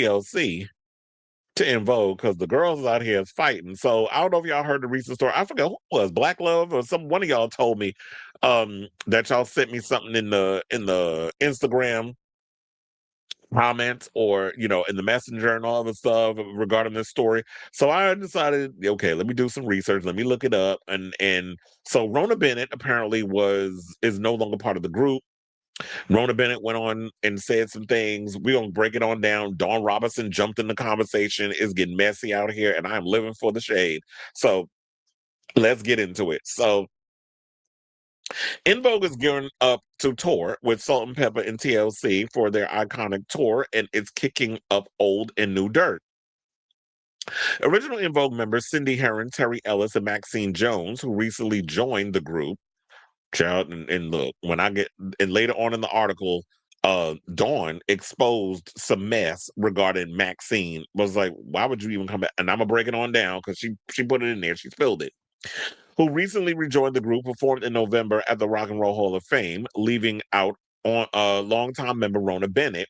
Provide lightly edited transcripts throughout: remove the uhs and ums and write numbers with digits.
TLC to In Vogue because the girls out here is fighting. So I don't know if y'all heard the recent story. I forget who it was, Black Love or some one of y'all told me that y'all sent me something in the Instagram comments or in the messenger and all the stuff regarding this story. So I decided, okay, let me do some research, let me look it up. And so Rona Bennett apparently is no longer part of the group. Rona Bennett went on and said some things. We're gonna break it on down. Dawn Robinson jumped in the conversation. It's getting messy out here, and I'm living for the shade. So let's get into it. So In Vogue is gearing up to tour with Salt and Pepper and TLC for their iconic tour, and it's kicking up old and new dirt. Original In Vogue members Cindy Herron, Terry Ellis, and Maxine Jones, who recently joined the group. Child, and look, when I get and later on in the article, Dawn exposed some mess regarding Maxine. Was like, why would you even come back? And I'm gonna break it on down because she put it in there. She spilled it. Who recently rejoined the group, performed in November at the Rock and Roll Hall of Fame, leaving out on longtime member Rona Bennett,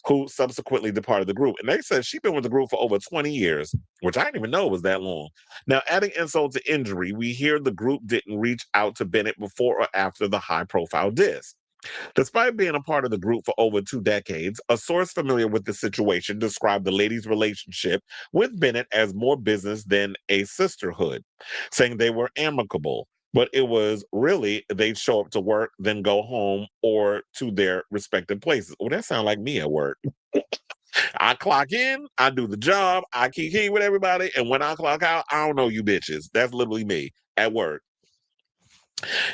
who subsequently departed the group. And they said she's been with the group for over 20 years, which I didn't even know was that long. Now, adding insult to injury, we hear the group didn't reach out to Bennett before or after the high profile diss. Despite being a part of the group for over 2 decades, a source familiar with the situation described the ladies' relationship with Bennett as more business than a sisterhood, saying they were amicable, but it was really they'd show up to work, then go home or to their respective places. Well, that sounds like me at work. I clock in, I do the job, I kiki with everybody, and when I clock out, I don't know you bitches. That's literally me at work.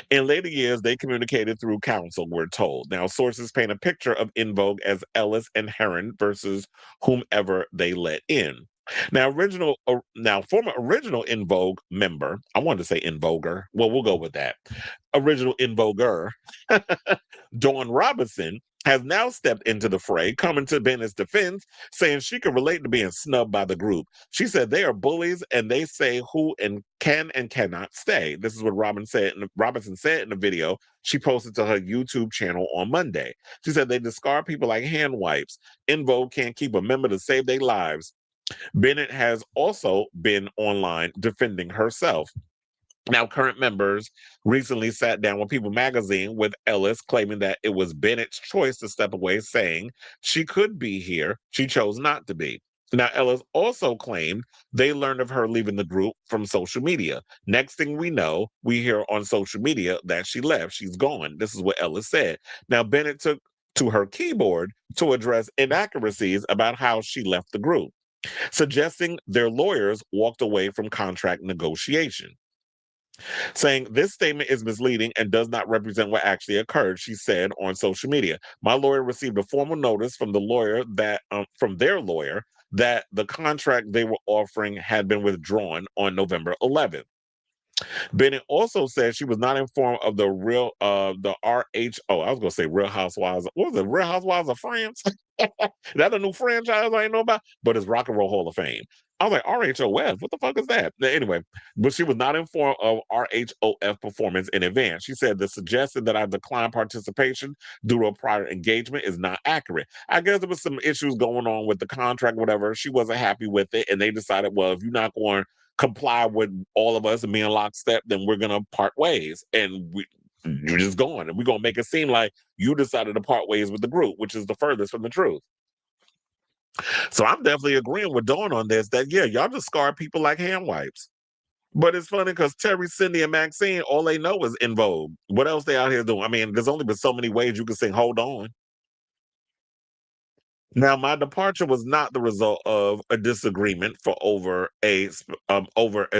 In later years, they communicated through counsel, we're told. Now, sources paint a picture of In Vogue as Ellis and Heron versus whomever they let in. Now, former original In Vogue member, I wanted to say In Voguer. Well, we'll go with that. Original In Voguer, Dawn Robinson, has now stepped into the fray, coming to Bennett's defense, saying she can relate to being snubbed by the group. She said they are bullies and they say who and cannot stay. This is what Robinson said in the video she posted to her YouTube channel on Monday. She said they discard people like hand wipes. In Vogue can't keep a member to save their lives. Bennett has also been online defending herself. Now, current members recently sat down with People magazine with Ellis claiming that it was Bennett's choice to step away, saying she could be here. She chose not to be. Now, Ellis also claimed they learned of her leaving the group from social media. Next thing we know, we hear on social media that she left. She's gone. This is what Ellis said. Now, Bennett took to her keyboard to address inaccuracies about how she left the group, suggesting their lawyers walked away from contract negotiation, saying this statement is misleading and does not represent what actually occurred. She said on social media, "My lawyer received a formal notice from their lawyer that the contract they were offering had been withdrawn on November 11th." Bennett also said she was not informed of the RHO. I was gonna say Real Housewives. What was it? Real Housewives of France? Is that a new franchise I ain't know about? But it's Rock and Roll Hall of Fame. I was like, RHOF, what the fuck is that? Anyway, but she was not informed of RHOF performance in advance. She said the suggestion that I declined participation due to a prior engagement is not accurate. I guess there was some issues going on with the contract, whatever. She wasn't happy with it, and they decided, well, if you're not going comply with all of us and be in lockstep, then we're gonna part ways. And you're just going. And we're gonna make it seem like you decided to part ways with the group, which is the furthest from the truth. So I'm definitely agreeing with Dawn on this, that yeah, y'all just scar people like hand wipes. But it's funny because Terry, Cindy, and Maxine, all they know is In Vogue. What else they out here doing? I mean, there's only been so many ways you can sing Hold On. Now, my departure was not the result of a disagreement over a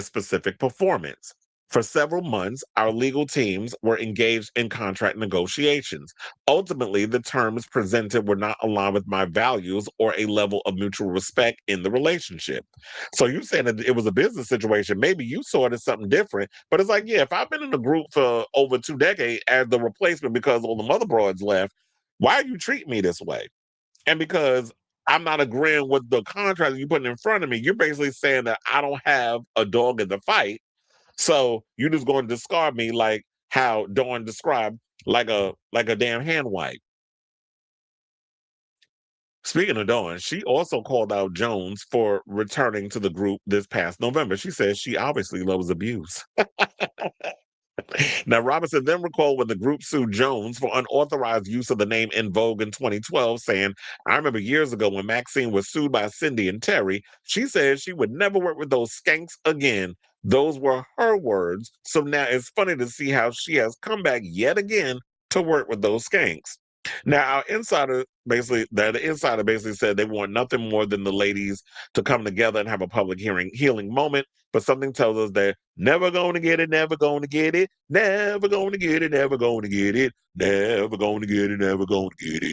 specific performance. For several months, our legal teams were engaged in contract negotiations. Ultimately, the terms presented were not aligned with my values or a level of mutual respect in the relationship. So you saying that it was a business situation? Maybe you saw it as something different, but it's like, yeah, if I've been in the group for over 2 decades as the replacement because all the mother broads left, why are you treating me this way? And because I'm not agreeing with the contract you putting in front of me, you're basically saying that I don't have a dog in the fight. So you're just going to discard me like how Dawn described, like a damn hand wipe. Speaking of Dawn, she also called out Jones for returning to the group this past November. She says she obviously loves abuse. Now, Robinson then recalled when the group sued Jones for unauthorized use of the name In Vogue in 2012, saying, I remember years ago when Maxine was sued by Cindy and Terry, she said she would never work with those skanks again. Those were her words. So now it's funny to see how she has come back yet again to work with those skanks. Now, the insider basically said they want nothing more than the ladies to come together and have a public healing moment. But something tells us they're never going to get it, never going to get it, never going to get it, never going to get it, never going to get it, never going to get it,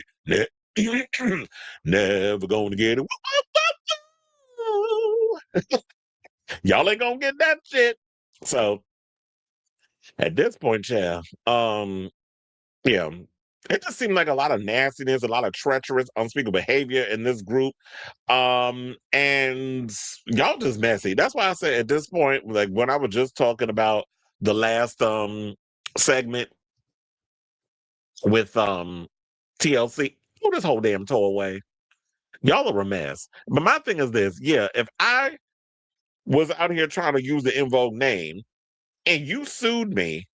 never going to get it. Y'all ain't gonna get that shit. So at this point, child, yeah, it just seemed like a lot of nastiness, a lot of treacherous, unspeakable behavior in this group. And y'all just messy. That's why I said at this point, like when I was just talking about the last segment with TLC, throw this whole damn toy away. Y'all are a mess. But my thing is this, yeah, if I was out here trying to use the In Vogue name and you sued me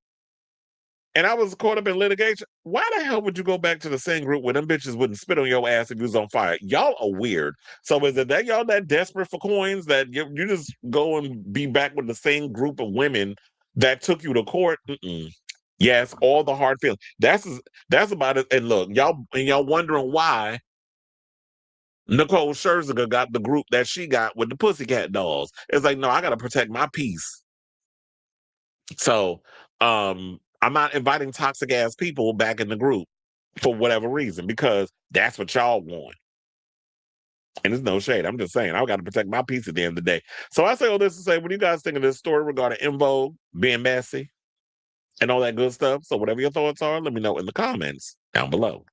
and I was caught up in litigation, why the hell would you go back to the same group where them bitches wouldn't spit on your ass if you was on fire? Y'all are weird. So is it that y'all that desperate for coins that you just go and be back with the same group of women that took you to court? Mm-mm. Yes, all the hard feelings. That's about it. And look, y'all wondering why Nicole Scherzinger got the group that she got with the Pussycat Dolls. It's like, no, I got to protect my peace. So, I'm not inviting toxic ass people back in the group for whatever reason because that's what y'all want. And it's no shade. I'm just saying I got to protect my peace at the end of the day. So I say all this to say, what do you guys think of this story regarding In Vogue being messy and all that good stuff? So whatever your thoughts are, let me know in the comments down below.